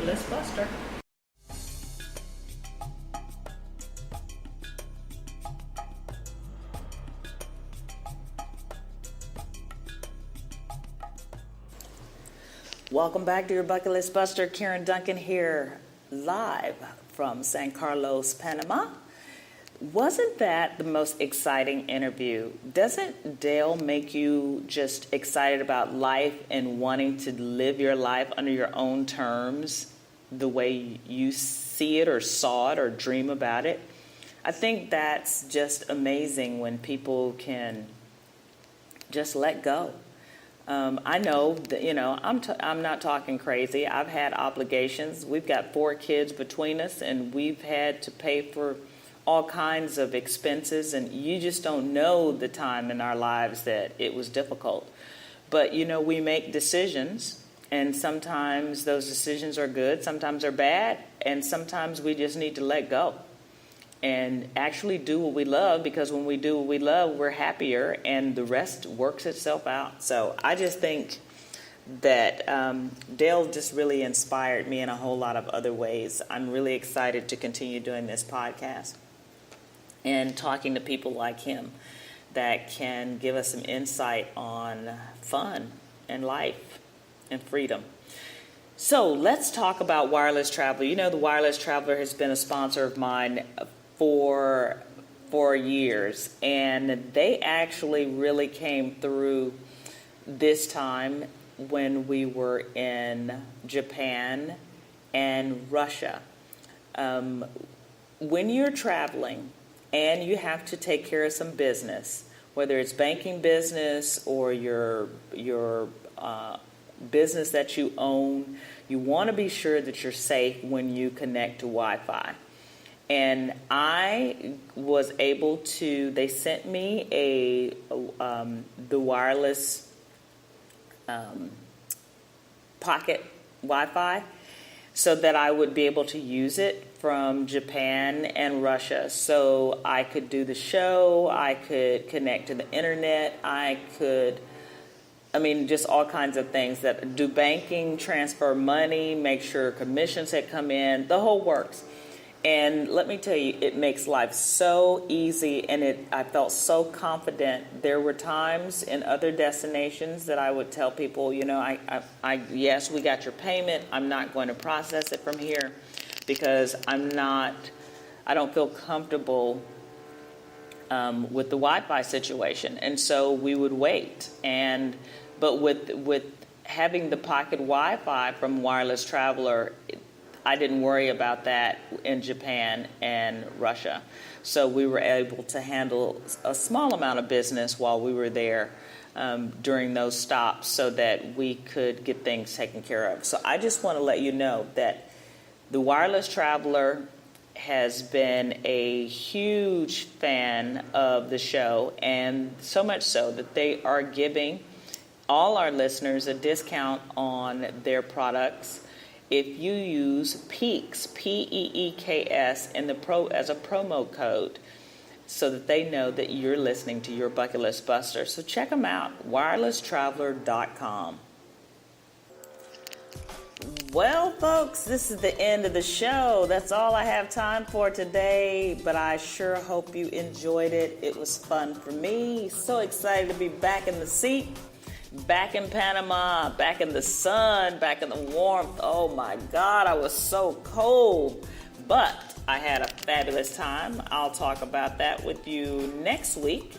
Let's Buster. Welcome back to your Bucket List Buster. Karen Duncan here, live from San Carlos, Panama. Wasn't that the most exciting interview? Doesn't Dale make you just excited about life and wanting to live your life under your own terms, the way you see it or saw it or dream about it? I think that's just amazing when people can just let go. I know that, I'm not talking crazy. I've had obligations. We've got 4 kids between us, and we've had to pay for all kinds of expenses, and you just don't know the time in our lives that it was difficult. But, we make decisions, and sometimes those decisions are good, sometimes they're bad, and sometimes we just need to let go and actually do what we love, because when we do what we love, we're happier, and the rest works itself out. So I just think that Dale just really inspired me in a whole lot of other ways. I'm really excited to continue doing this podcast and talking to people like him that can give us some insight on fun and life and freedom. So let's talk about Wireless Traveler. The Wireless Traveler has been a sponsor of mine for years, and they actually really came through this time when we were in Japan and Russia. When you're traveling and you have to take care of some business, whether it's banking business or your business that you own, you want to be sure that you're safe when you connect to Wi-Fi. And I was able to, they sent me the wireless pocket Wi-Fi so that I would be able to use it from Japan and Russia. So I could do the show, I could connect to the internet, just all kinds of things, that do banking, transfer money, make sure commissions had come in, the whole works. And let me tell you, it makes life so easy, and I felt so confident. There were times in other destinations that I would tell people, yes, we got your payment. I'm not going to process it from here because I don't feel comfortable with the Wi-Fi situation. And so we would wait. But with having the pocket Wi-Fi from Wireless Traveler, I didn't worry about that in Japan and Russia. So we were able to handle a small amount of business while we were there during those stops so that we could get things taken care of. So I just want to let you know that the Wireless Traveler has been a huge fan of the show, and so much so that they are giving all our listeners a discount on their products if you use PEEKS, P-E-E-K-S, as a promo code, so that they know that you're listening to your Bucket List Buster. So check them out, wirelesstraveler.com. Well, folks, this is the end of the show. That's all I have time for today, but I sure hope you enjoyed it. It was fun for me. So excited to be back in the seat. Back in Panama, back in the sun, back in the warmth. Oh my God, I was so cold. But I had a fabulous time. I'll talk about that with you next week.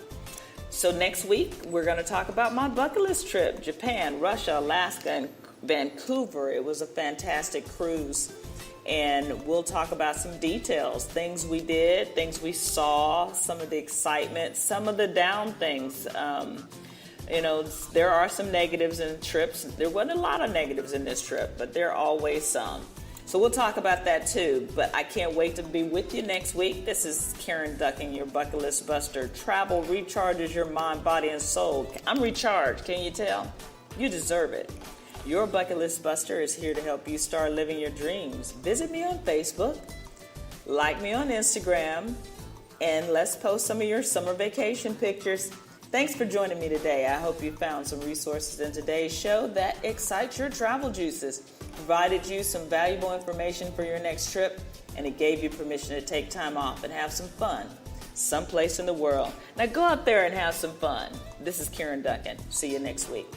So next week, we're going to talk about my bucket list trip. Japan, Russia, Alaska, and Vancouver. It was a fantastic cruise. And we'll talk about some details, things we did, things we saw, some of the excitement, some of the down things. There are some negatives in trips. There wasn't a lot of negatives in this trip, but there are always some. So we'll talk about that too. But I can't wait to be with you next week. This is Karen Duncan, your Bucket List Buster. Travel recharges your mind, body, and soul. I'm recharged. Can you tell? You deserve it. Your Bucket List Buster is here to help you start living your dreams. Visit me on Facebook, like me on Instagram, and let's post some of your summer vacation pictures. Thanks for joining me today. I hope you found some resources in today's show that excite your travel juices. provided you some valuable information for your next trip, and it gave you permission to take time off and have some fun someplace in the world. Now go out there and have some fun. This is Karen Duncan. See you next week.